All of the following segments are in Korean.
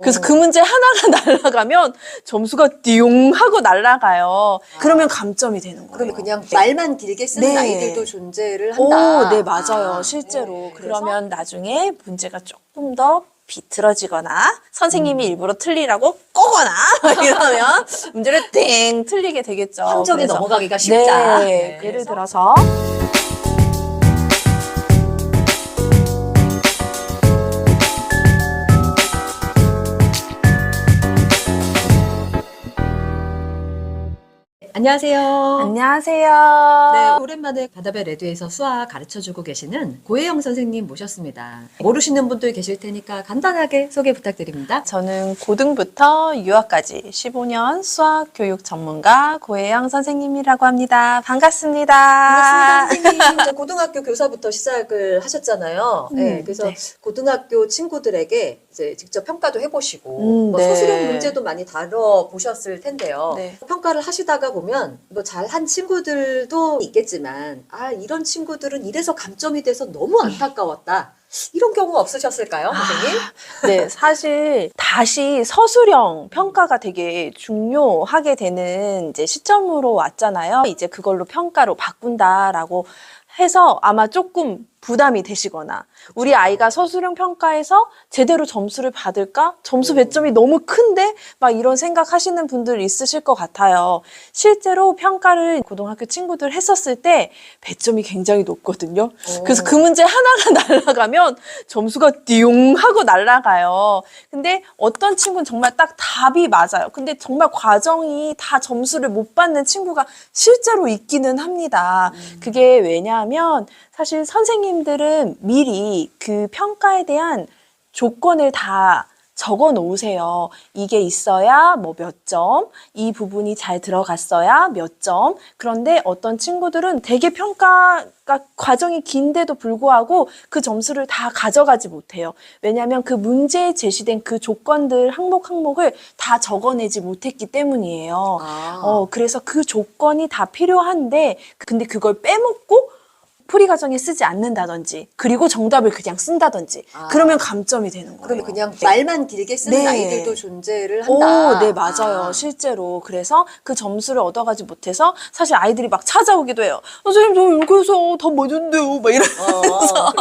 그래서 그 문제 하나가 날아가면 점수가 띠용 하고 날아가요. 그러면 감점이 되는 거예요. 그러면 그냥 말만 길게 쓰는 네. 아이들도 존재를 한다. 네, 맞아요. 실제로. 네. 그러면 나중에 문제가 조금 더 비틀어지거나 선생님이 일부러 틀리라고 꼬거나 이러면 문제를 땡 틀리게 되겠죠. 함정에 그래서 넘어가기가 쉽다. 네, 예를 들어서 안녕하세요. 안녕하세요. 네, 오랜만에 바다배 레드에서 수학 가르쳐주고 계시는 고혜영 선생님 모셨습니다. 모르시는 분들 계실 테니까 간단하게 소개 부탁드립니다. 저는 고등부터 유아까지 15년 수학 교육 전문가 고혜영 선생님이라고 합니다. 반갑습니다. 반갑습니다, 선생님. 이제 고등학교 교사부터 시작을 하셨잖아요. 네, 그래서 네. 고등학교 친구들에게 이제 직접 평가도 해보시고 뭐 네. 서술형 문제도 많이 다뤄보셨을 텐데요. 네. 평가를 하시다가 보면 뭐 잘한 친구들도 있겠지만 이런 친구들은 이래서 감점이 돼서 너무 안타까웠다. 이런 경우 없으셨을까요, 선생님? 네, 사실 다시 서술형 평가가 되게 중요하게 되는 이제 시점으로 왔잖아요. 이제 그걸로 평가로 바꾼다라고 해서 아마 조금 부담이 되시거나 우리 아이가 서술형 평가에서 제대로 점수를 받을까? 점수 배점이 너무 큰데? 막 이런 생각하시는 분들 있으실 것 같아요. 실제로 평가를 고등학교 친구들 했었을 때 배점이 굉장히 높거든요. 그래서 그 문제 하나가 날아가면 점수가 띠용 하고 날아가요. 근데 어떤 친구는 정말 딱 답이 맞아요. 근데 정말 과정이 다 점수를 못 받는 친구가 실제로 있기는 합니다. 그게 왜냐하면 사실 선생님들은 미리 그 평가에 대한 조건을 다 적어 놓으세요. 이게 있어야 뭐 몇 점, 이 부분이 잘 들어갔어야 몇 점. 그런데 어떤 친구들은 되게 평가가 과정이 긴데도 불구하고 그 점수를 다 가져가지 못해요. 왜냐하면 그 문제에 제시된 그 조건들 항목을 다 적어내지 못했기 때문이에요. 그래서 그 조건이 다 필요한데 근데 그걸 빼먹고 풀이 과정에 쓰지 않는다든지 그리고 정답을 그냥 쓴다든지 그러면 감점이 되는 거예요. 그러면 그냥 말만 길게 쓰는 네. 아이들도 존재를 한다. 네, 맞아요. 실제로. 그래서 그 점수를 얻어가지 못해서 사실 아이들이 막 찾아오기도 해요. 선생님, 저 이렇게 해서 다 맞은데요. 막 이러면서.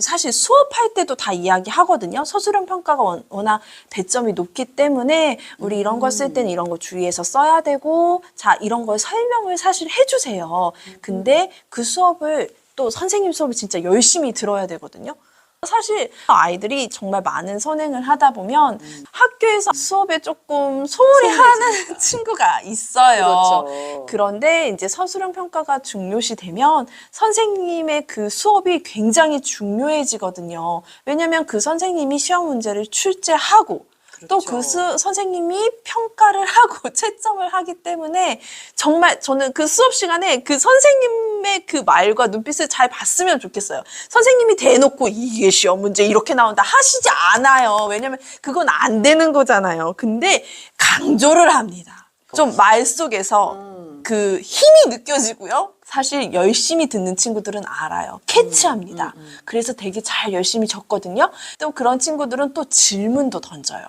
사실 수업할 때도 다 이야기하거든요. 서술형 평가가 워낙 배점이 높기 때문에 우리 이런 걸 쓸 때는 이런 거 주의해서 써야 되고 자, 이런 걸 설명을 사실 해주세요. 근데 그 수업을 또 선생님 수업을 진짜 열심히 들어야 되거든요. 사실 아이들이 정말 많은 선행을 하다 보면 학교에서 수업에 조금 소홀히 하는 친구가 있어요. 그렇죠. 그런데 이제 서술형 평가가 중요시 되면 선생님의 그 수업이 굉장히 중요해지거든요. 왜냐하면 그 선생님이 시험 문제를 출제하고 또 그 선생님이 평가를 하고 채점을 하기 때문에 정말 저는 그 수업 시간에 그 선생님의 그 말과 눈빛을 잘 봤으면 좋겠어요. 선생님이 대놓고 이게 시험 문제 이렇게 나온다 하시지 않아요. 왜냐면 그건 안 되는 거잖아요. 근데 강조를 합니다. 좀 말 속에서 그 힘이 느껴지고요. 사실 열심히 듣는 친구들은 알아요. 캐치합니다. 그래서 되게 잘 열심히 적거든요. 또 그런 친구들은 또 질문도 던져요.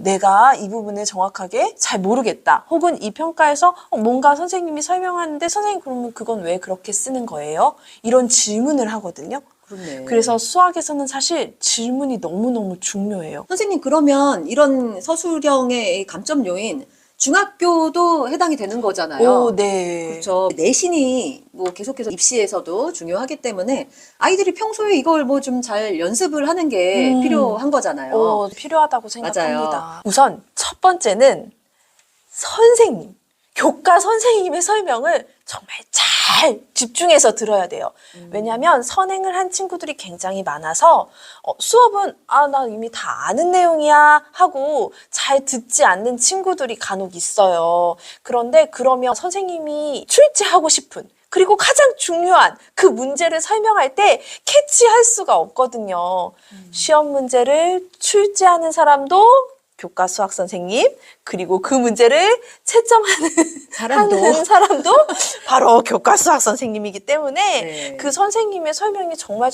내가 이 부분을 정확하게 잘 모르겠다. 혹은 이 평가에서 뭔가 선생님이 설명하는데 선생님 그러면 그건 왜 그렇게 쓰는 거예요? 이런 질문을 하거든요. 그렇네. 그래서 수학에서는 사실 질문이 너무너무 중요해요. 선생님, 그러면 이런 서술형의 감점 요인 중학교도 해당이 되는 거잖아요. 네. 그렇죠. 내신이 뭐 계속해서 입시에서도 중요하기 때문에 아이들이 평소에 이걸 뭐 좀 잘 연습을 하는 게 필요한 거잖아요. 필요하다고 생각합니다. 맞아요. 우선 첫 번째는 선생님, 교과 선생님의 설명을 정말 잘 집중해서 들어야 돼요. 왜냐하면 선행을 한 친구들이 굉장히 많아서 수업은 나 이미 다 아는 내용이야 하고 잘 듣지 않는 친구들이 간혹 있어요. 그런데 그러면 선생님이 출제하고 싶은 그리고 가장 중요한 그 문제를 설명할 때 캐치할 수가 없거든요. 시험 문제를 출제하는 사람도 교과 수학 선생님, 그리고 그 문제를 채점하는 사람도 바로 교과 수학 선생님이기 때문에 네. 그 선생님의 설명이 정말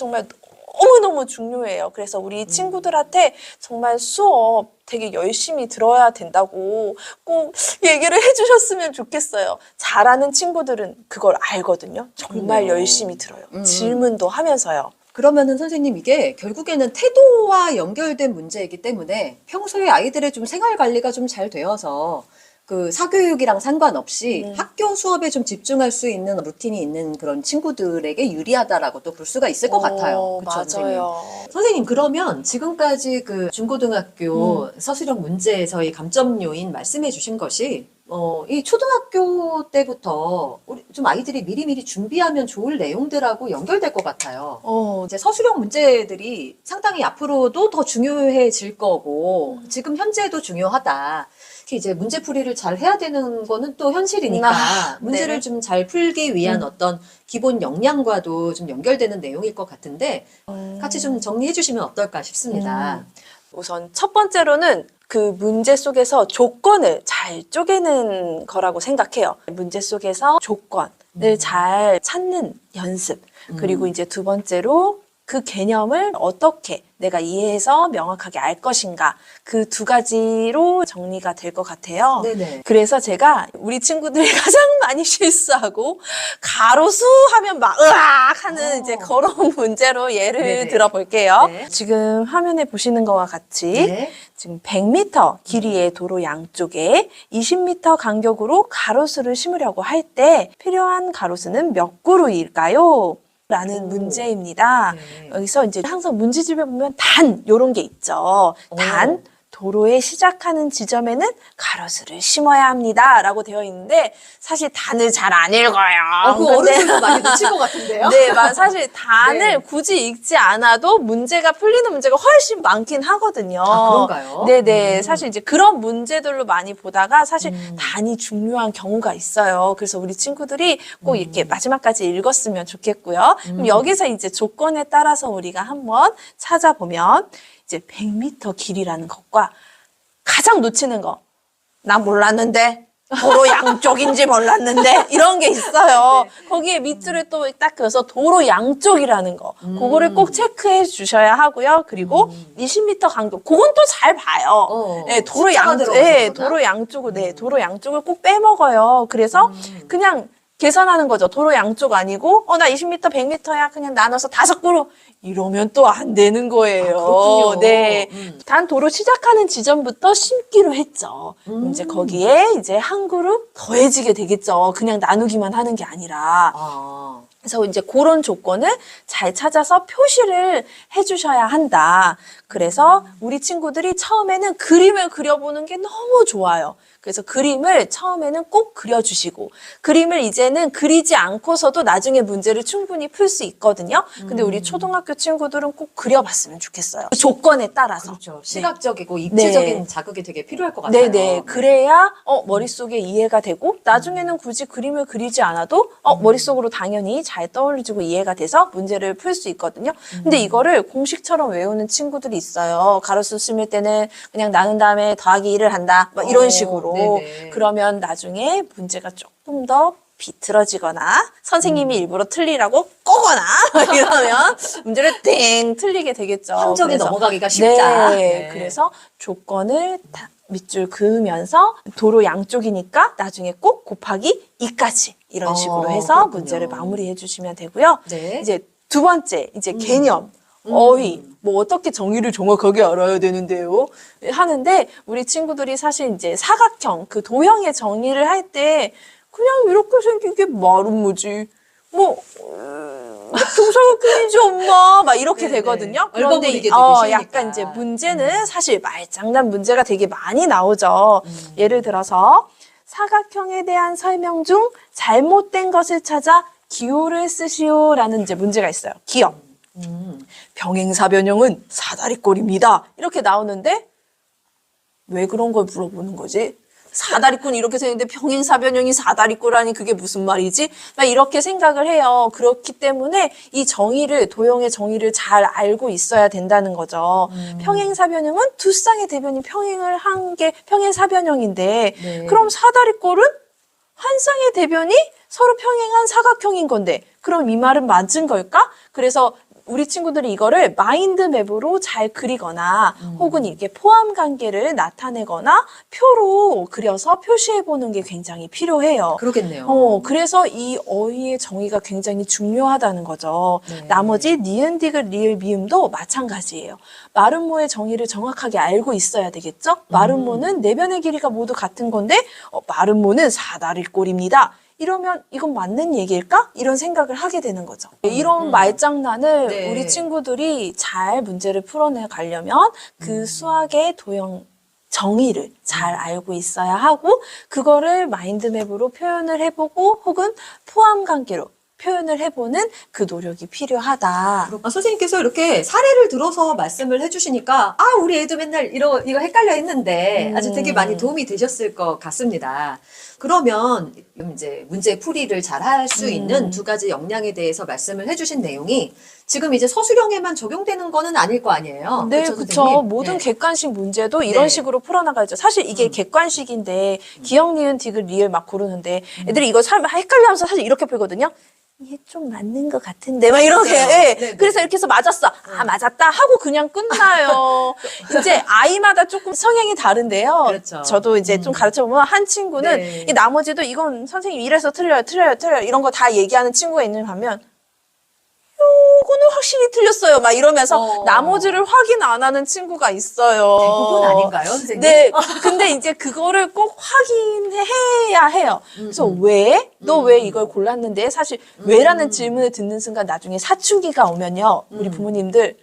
너무너무 중요해요. 그래서 우리 친구들한테 정말 수업 되게 열심히 들어야 된다고 꼭 얘기를 해주셨으면 좋겠어요. 잘하는 친구들은 그걸 알거든요. 정말 그러네요. 열심히 들어요. 질문도 하면서요. 그러면은 선생님 이게 결국에는 태도와 연결된 문제이기 때문에 평소에 아이들의 좀 생활 관리가 좀 잘 되어서 그 사교육이랑 상관없이 학교 수업에 좀 집중할 수 있는 루틴이 있는 그런 친구들에게 유리하다라고 또 볼 수가 있을 것 같아요. 그쵸, 선생님? 맞아요. 선생님 그러면 지금까지 그 중고등학교 서술형 문제에서의 감점 요인 말씀해 주신 것이 이 초등학교 때부터 우리 좀 아이들이 미리미리 준비하면 좋을 내용들하고 연결될 것 같아요. 이제 서술형 문제들이 상당히 앞으로도 더 중요해질 거고 지금 현재도 중요하다. 특히 이제 문제풀이를 잘 해야 되는 거는 또 현실이니까 문제를 네. 좀 잘 풀기 위한 어떤 기본 역량과도 좀 연결되는 내용일 것 같은데 같이 좀 정리해 주시면 어떨까 싶습니다. 우선 첫 번째로는 그 문제 속에서 조건을 잘 쪼개는 거라고 생각해요. 문제 속에서 조건을 잘 찾는 연습. 그리고 이제 두 번째로 그 개념을 어떻게 내가 이해해서 명확하게 알 것인가. 그 두 가지로 정리가 될 것 같아요. 네네. 그래서 제가 우리 친구들이 가장 많이 실수하고 가로수 하면 막 으악 하는 이제 그런 문제로 예를 네네. 들어볼게요. 네. 지금 화면에 보시는 거와 같이 네. 지금 100m 길이의 도로 양쪽에 20m 간격으로 가로수를 심으려고 할 때 필요한 가로수는 몇 그루일까요? 라는 문제입니다. 네. 여기서 이제 항상 문제집에 보면 단 요런 게 있죠. 단 도로의 시작하는 지점에는 가로수를 심어야 합니다. 라고 되어 있는데 사실 단을 잘 안 읽어요. 그 근데 어른들도 많이 놓칠 것 같은데요? 네, 사실 단을 네. 굳이 읽지 않아도 문제가 풀리는 문제가 훨씬 많긴 하거든요. 아, 그런가요? 네네. 사실 이제 그런 문제들로 많이 보다가 사실 단이 중요한 경우가 있어요. 그래서 우리 친구들이 꼭 이렇게 마지막까지 읽었으면 좋겠고요. 그럼 여기서 이제 조건에 따라서 우리가 한번 찾아보면 이제 100m 길이라는 것과 가장 놓치는 거. 난 몰랐는데. 도로 양쪽인지 몰랐는데 이런 게 있어요. 거기에 밑줄에 또 딱 그어서 도로 양쪽이라는 거. 그거를 꼭 체크해 주셔야 하고요. 그리고 20m 간격. 그건 또 잘 봐요. 네, 도로 숫자가 들어가서 네, 그러나? 도로 양쪽을 도로 양쪽을 꼭 빼먹어요. 그래서 그냥 계산하는 거죠. 도로 양쪽 아니고 나 20m, 100m야. 그냥 나눠서 5그루 이러면 또 안 되는 거예요. 그렇군요. 네. 단 도로 시작하는 지점부터 심기로 했죠. 이제 거기에 이제 한 그룹 더해지게 되겠죠. 그냥 나누기만 하는 게 아니라. 아. 그래서 이제 그런 조건을 잘 찾아서 표시를 해주셔야 한다. 그래서 우리 친구들이 처음에는 그림을 그려보는 게 너무 좋아요. 그래서 그림을 처음에는 꼭 그려주시고 그림을 이제는 그리지 않고서도 나중에 문제를 충분히 풀 수 있거든요. 근데 우리 초등학교 친구들은 꼭 그려봤으면 좋겠어요. 조건에 따라서. 그렇죠. 시각적이고 입체적인 자극이 되게 필요할 것 같아요. 네네. 그래야 머릿속에 이해가 되고 나중에는 굳이 그림을 그리지 않아도 머릿속으로 당연히 잘 떠올리고 이해가 돼서 문제를 풀 수 있거든요. 근데 이거를 공식처럼 외우는 친구들이 있어요. 가로수 심을 때는 그냥 나눈 다음에 더하기 1을 한다. 막 이런 식으로. 네네. 그러면 나중에 문제가 조금 더 비틀어지거나 선생님이 일부러 틀리라고 꼬거나 이러면 문제를 땡 틀리게 되겠죠. 함정에 그래서 넘어가기가 쉽다. 네, 네. 그래서 조건을 다 밑줄 그으면서 도로 양쪽이니까 나중에 꼭 곱하기 2까지 이런 식으로 해서 그렇군요. 문제를 마무리해 주시면 되고요. 네. 이제 두 번째 이제 개념. 어휘, 뭐 어떻게 정의를 정확하게 알아야 되는데요? 하는데 우리 친구들이 사실 이제 사각형, 그 도형의 정의를 할 때 그냥 이렇게 생긴 게 말은 뭐지? 뭐 동사각형이지 엄마 막 이렇게 네네. 되거든요. 얼버무리게 되기 약간 쉬우니까. 이제 문제는 사실 말장난 문제가 되게 많이 나오죠. 예를 들어서 사각형에 대한 설명 중 잘못된 것을 찾아 기호를 쓰시오라는 이제 문제가 있어요. 기호. 병행사변형은 사다리꼴입니다. 이렇게 나오는데 왜 그런 걸 물어보는 거지? 사다리꼴 이렇게 생겼는데 병행사변형이 사다리꼴하니 그게 무슨 말이지? 막 이렇게 생각을 해요. 그렇기 때문에 이 정의를 도형의 정의를 잘 알고 있어야 된다는 거죠. 평행사변형은 두 쌍의 대변이 평행을 한 게 평행사변형인데 네. 그럼 사다리꼴은 한 쌍의 대변이 서로 평행한 사각형인 건데 그럼 이 말은 맞은 걸까? 그래서 우리 친구들이 이거를 마인드맵으로 잘 그리거나 혹은 이렇게 포함 관계를 나타내거나 표로 그려서 표시해보는 게 굉장히 필요해요. 그러겠네요. 그래서 이 어휘의 정의가 굉장히 중요하다는 거죠. 네. 나머지 니은, 디귿, 리을, 미음도 마찬가지예요. 마름모의 정의를 정확하게 알고 있어야 되겠죠? 마름모는 내변의 길이가 모두 같은 건데 마름모는 사다리 꼴입니다. 이러면 이건 맞는 얘기일까? 이런 생각을 하게 되는 거죠. 이런 말장난을 네. 우리 친구들이 잘 문제를 풀어내 가려면 그 수학의 도형 정의를 잘 알고 있어야 하고 그거를 마인드맵으로 표현을 해보고 혹은 포함 관계로 표현을 해보는 그 노력이 필요하다. 선생님께서 이렇게 사례를 들어서 말씀을 해주시니까 우리 애도 맨날 이거 헷갈려 했는데 아주 되게 많이 도움이 되셨을 것 같습니다. 그러면 이제 문제 풀이를 잘 할 수 있는 두 가지 역량에 대해서 말씀을 해주신 내용이 지금 이제 서술형에만 적용되는 거는 아닐 거 아니에요. 네, 그렇죠, 그렇죠. 선생님? 모든 네. 객관식 문제도 이런 네. 식으로 풀어나가죠. 사실 이게 객관식인데 기억, 니은, 디귿, 리을 막 고르는데 애들이 이거 헷갈려하면서 사실 이렇게 풀거든요. 이게 좀 맞는 것 같은데 막 이렇게 맞아요. 예. 네, 네. 그래서 이렇게 해서 맞았어. 맞았다 하고 그냥 끝나요. 이제 아이마다 조금 성향이 다른데요. 그렇죠. 저도 이제 좀 가르쳐 보면 한 친구는 네. 이 나머지도 이건 선생님 이래서 틀려요 이런 거 다 얘기하는 친구가 있는 반면 요거는 확실히 틀렸어요. 막 이러면서 나머지를 확인 안 하는 친구가 있어요. 대부분 아닌가요, 선생님? 네. 근데 이제 그거를 꼭 확인해야 해요. 그래서 왜? 너 왜 이걸 골랐는데? 사실 왜라는 질문을 듣는 순간 나중에 사춘기가 오면요. 우리 부모님들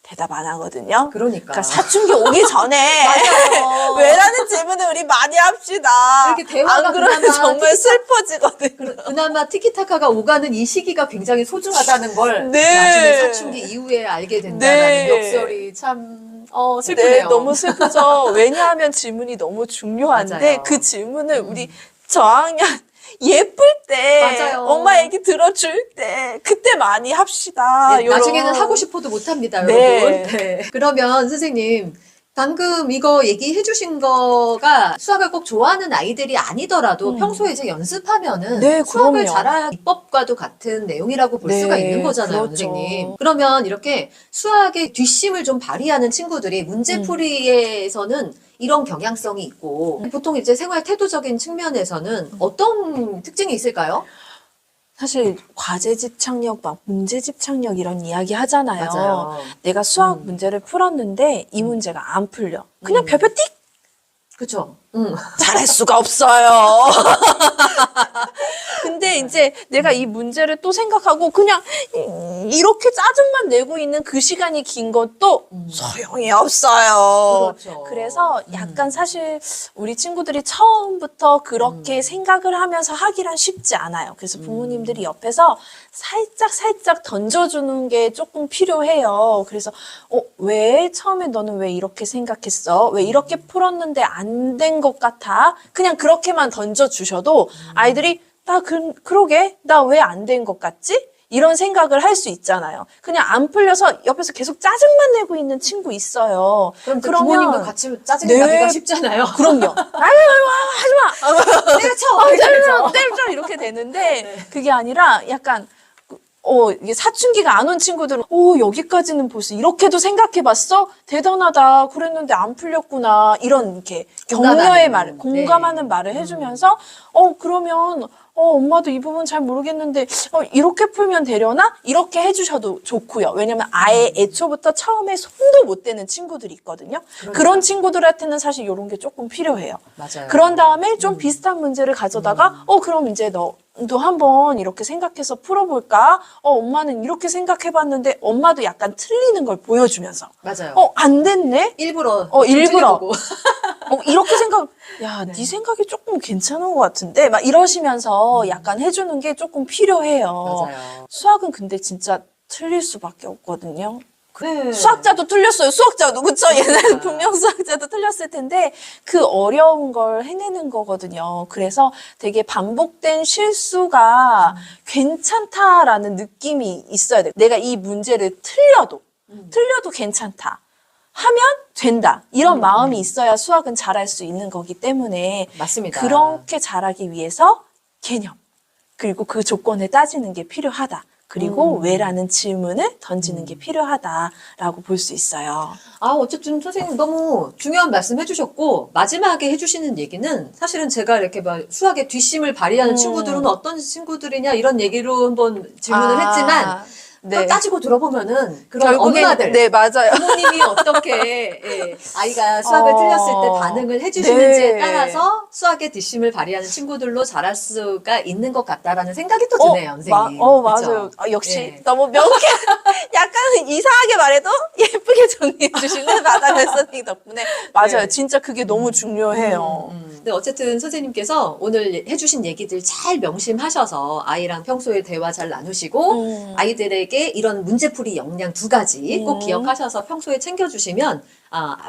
대답 안 하거든요. 그러니까. 사춘기 오기 전에 맞아요. 왜라는 질문을 우리 많이 합시다. 이렇게 대화가 안 그러면 그나마 정말 슬퍼지거든요. 그나마 티키타카가 오가는 이 시기가 굉장히 소중하다는 걸 네. 나중에 사춘기 이후에 알게 된다는 네. 역설이 참 슬프네요. 네, 너무 슬프죠. 왜냐하면 질문이 너무 중요한데 맞아요. 그 질문을 우리 저학년 예쁠 때 맞아요. 엄마 얘기 들어줄 때 그때 많이 합시다. 네, 나중에는 하고 싶어도 못합니다, 네. 여러분. 네. 그러면 선생님 방금 이거 얘기해 주신 거가 수학을 꼭 좋아하는 아이들이 아니더라도 평소에 이제 연습하면은 네, 수학을 그럼요. 잘하는 비법과도 같은 내용이라고 볼 네, 수가 있는 거잖아요, 그렇죠. 선생님. 그러면 이렇게 수학의 뒷심을 좀 발휘하는 친구들이 문제풀이에서는 이런 경향성이 있고 보통 이제 생활 태도적인 측면에서는 어떤 특징이 있을까요? 사실 과제 집착력, 막 문제 집착력 이런 이야기 하잖아요. 맞아요. 내가 수학 문제를 풀었는데 이 문제가 안 풀려. 그냥 별표 띡 그렇죠. 잘할 수가 없어요. 근데 이제 내가 이 문제를 또 생각하고 그냥 이렇게 짜증만 내고 있는 그 시간이 긴 것도 소용이 없어요. 그렇죠. 그래서 약간 사실 우리 친구들이 처음부터 그렇게 생각을 하면서 하기란 쉽지 않아요. 그래서 부모님들이 옆에서 살짝 던져주는 게 조금 필요해요. 그래서 왜 처음에 너는 왜 이렇게 생각했어? 왜 이렇게 풀었는데 안 된 것 같아? 그냥 그렇게만 던져주셔도 아이들이 그러게 나 왜 안 된 것 같지? 이런 생각을 할 수 있잖아요. 그냥 안 풀려서 옆에서 계속 짜증만 내고 있는 친구 있어요. 그럼 부모님도 같이 짜증이 나기가 쉽잖아요. 그럼요. 하지마! 때려쳐! 때려줘! 이렇게 되는데 그게 아니라 약간 이게 사춘기가 안 온 친구들은 여기까지는 벌써 이렇게도 생각해봤어? 대단하다. 그랬는데 안 풀렸구나. 이런 이렇게 격려의 말, 공감하는 말을 해주면서 그러면 엄마도 이 부분 잘 모르겠는데 이렇게 풀면 되려나? 이렇게 해주셔도 좋고요. 왜냐면 아예 애초부터 처음에 손도 못 대는 친구들이 있거든요. 그런 친구들한테는 사실 이런 게 조금 필요해요. 맞아요. 그런 다음에 좀 비슷한 문제를 가져다가 그럼 이제 너도 한번 이렇게 생각해서 풀어볼까? 엄마는 이렇게 생각해봤는데 엄마도 약간 틀리는 걸 보여주면서 맞아요. 안 됐네? 일부러 일부러. 보고. 이렇게 네 생각이 조금 괜찮은 것 같은데? 막 이러시면서 약간 해주는 게 조금 필요해요. 맞아요. 수학은 근데 진짜 틀릴 수밖에 없거든요. 네. 수학자도 틀렸어요. 수학자도. 그쵸? 옛날에 분명 수학자도 틀렸을 텐데 그 어려운 걸 해내는 거거든요. 그래서 되게 반복된 실수가 괜찮다라는 느낌이 있어야 돼요. 내가 이 문제를 틀려도 괜찮다. 하면 된다. 이런 마음이 있어야 수학은 잘할 수 있는 거기 때문에 맞습니다. 그렇게 잘하기 위해서 개념 그리고 그 조건을 따지는 게 필요하다. 그리고 왜라는 질문을 던지는 게 필요하다라고 볼 수 있어요. 어쨌든 선생님 너무 중요한 말씀 해주셨고, 마지막에 해주시는 얘기는 사실은 제가 이렇게 막 수학에 뒷심을 발휘하는 친구들은 어떤 친구들이냐 이런 얘기로 한번 질문을 했지만, 또 따지고 들어보면은 그런 결국엔, 엄마들, 네, 맞아요. 부모님이 어떻게 아이가 수학을 틀렸을 때 반응을 해주시는지에 네. 따라서 수학의 뒷심을 발휘하는 친구들로 자랄 수가 있는 것 같다라는 생각이 또 드네요, 선생님. 맞아요. 그쵸? 역시 예. 너무 명쾌, 약간 이상하게 말해도 예쁘게 정리해 주시는 마담 선생님 덕분에. 맞아요. 네. 진짜 그게 너무 중요해요. 근데 어쨌든 선생님께서 오늘 해주신 얘기들 잘 명심하셔서 아이랑 평소에 대화 잘 나누시고 아이들에게 이런 문제풀이 역량 2가지 꼭 기억하셔서 평소에 챙겨주시면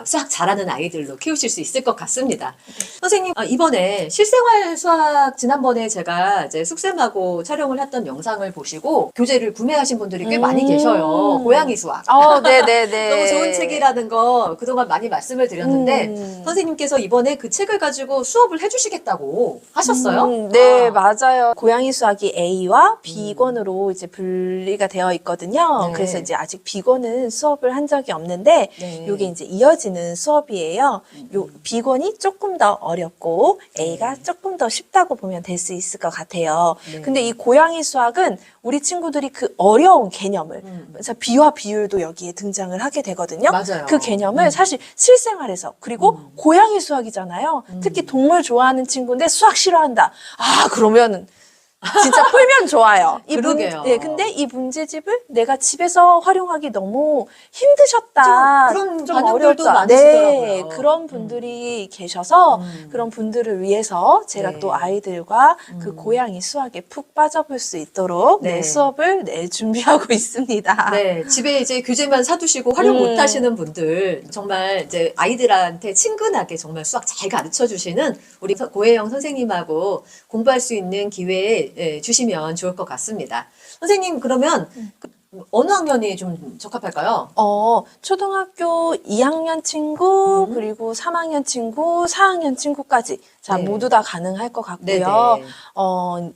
수학 잘하는 아이들로 키우실 수 있을 것 같습니다. 선생님, 이번에 실생활 수학 지난번에 제가 이제 숙쌤하고 촬영을 했던 영상을 보시고 교재를 구매하신 분들이 꽤 많이 계셔요. 고양이 수학. 네네네. 너무 좋은 책이라는 거 그동안 많이 말씀을 드렸는데 선생님께서 이번에 그 책을 가지고 수업을 해주시겠다고 하셨어요? 네, 맞아요. 고양이 수학이 A와 B권으로 이제 분리가 되어 있거든요. 네. 그래서 이제 아직 B권은 수업을 한 적이 없는데, 네. 이게 이제 이어지는 수업이에요. 요 B권이 조금 더 어렵고 A가 조금 더 쉽다고 보면 될 수 있을 것 같아요. 네. 근데 이 고양이 수학은 우리 친구들이 그 어려운 개념을, 그래서 비와 비율도 여기에 등장을 하게 되거든요. 맞아요. 그 개념을 사실 실생활에서, 그리고 고양이 수학이잖아요. 특히 동물 좋아하는 친구인데 수학 싫어한다. 그러면은 진짜 풀면 좋아요. 그러게요. 근데 이 문제집을 내가 집에서 활용하기 너무 힘드셨다. 그런 좀 반응들도 어렵다. 많으시더라고요. 네, 그런 분들이 계셔서 그런 분들을 위해서 제가 네. 또 아이들과 그 고양이 수학에 푹 빠져볼 수 있도록 네. 수업을 준비하고 있습니다. 네, 집에 이제 교재만 사두시고 활용 못 하시는 분들, 정말 이제 아이들한테 친근하게 정말 수학 잘 가르쳐 주시는 우리 고혜영 선생님하고 공부할 수 있는 기회 주시면 좋을 것 같습니다. 선생님, 그러면 어느 학년이 좀 적합할까요? 초등학교 2학년 친구, 그리고 3학년 친구, 4학년 친구까지 네. 모두 다 가능할 것 같고요. 네네.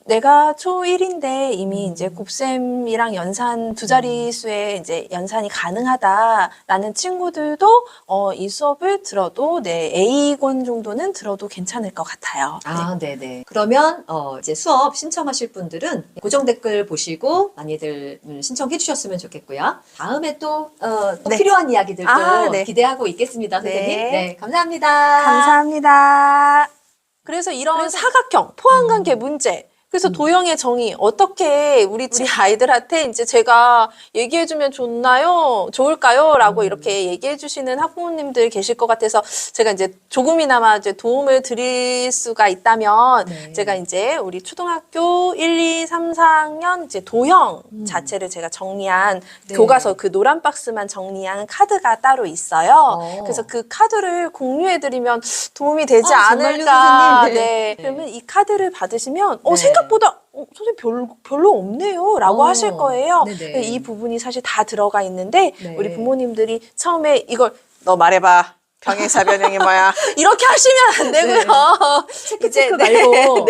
내가 초1인데 이미 이제 곱셈이랑 연산 2자릿수에 이제 연산이 가능하다라는 친구들도 이 수업을 들어도 A권 정도는 들어도 괜찮을 것 같아요. 네네. 그러면 이제 수업 신청하실 분들은 고정 댓글 보시고 많이들 신청해 주셨으면 좋겠고요. 다음에 또 네. 필요한 이야기들도 네. 기대하고 있겠습니다, 선생님. 네. 네, 감사합니다. 감사합니다. 그래서 이런 사각형, 포항관계 문제, 그래서 도형의 정의 어떻게 우리 집 아이들한테 이제 제가 얘기해주면 좋을까요? 라고 이렇게 얘기해주시는 학부모님들 계실 것 같아서 제가 이제 조금이나마 이제 도움을 드릴 수가 있다면 네. 제가 이제 우리 초등학교 1, 2, 3, 4학년 이제 도형 자체를 제가 정리한 네. 교과서 그 노란 박스만 정리한 카드가 따로 있어요. 어. 그래서 그 카드를 공유해드리면 도움이 되지 정말요, 않을까. 선생님? 네. 네. 그러면 이 카드를 받으시면 네. 생각보다 선생님 별로 없네요 라고 하실 거예요. 네네. 이 부분이 사실 다 들어가 있는데 네. 우리 부모님들이 처음에 이걸 너 말해봐. 병행사 변형이 뭐야? 이렇게 하시면 안 되고요. 체크 말고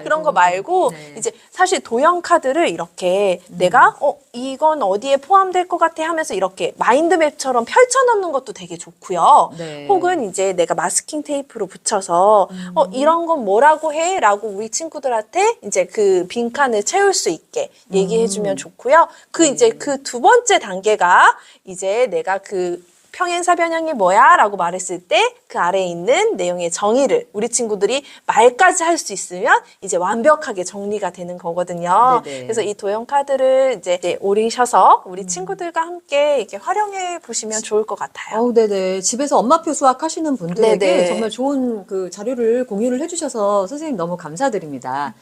그런 거 말고 네. 이제 사실 도형 카드를 이렇게 내가 이건 어디에 포함될 것 같아 하면서 이렇게 마인드맵처럼 펼쳐놓는 것도 되게 좋고요. 네. 혹은 이제 내가 마스킹 테이프로 붙여서 이런 건 뭐라고 해? 라고 우리 친구들한테 이제 그 빈칸을 채울 수 있게 얘기해주면 좋고요. 이제 그 2번째 단계가 이제 내가 그 평행사 변형이 뭐야? 라고 말했을 때 그 아래에 있는 내용의 정의를 우리 친구들이 말까지 할 수 있으면 이제 완벽하게 정리가 되는 거거든요. 네네. 그래서 이 도형 카드를 이제 오리셔서 우리 친구들과 함께 이렇게 활용해 보시면 좋을 것 같아요. 네네. 집에서 엄마표 수학 하시는 분들에게 네네. 정말 좋은 그 자료를 공유를 해주셔서 선생님 너무 감사드립니다.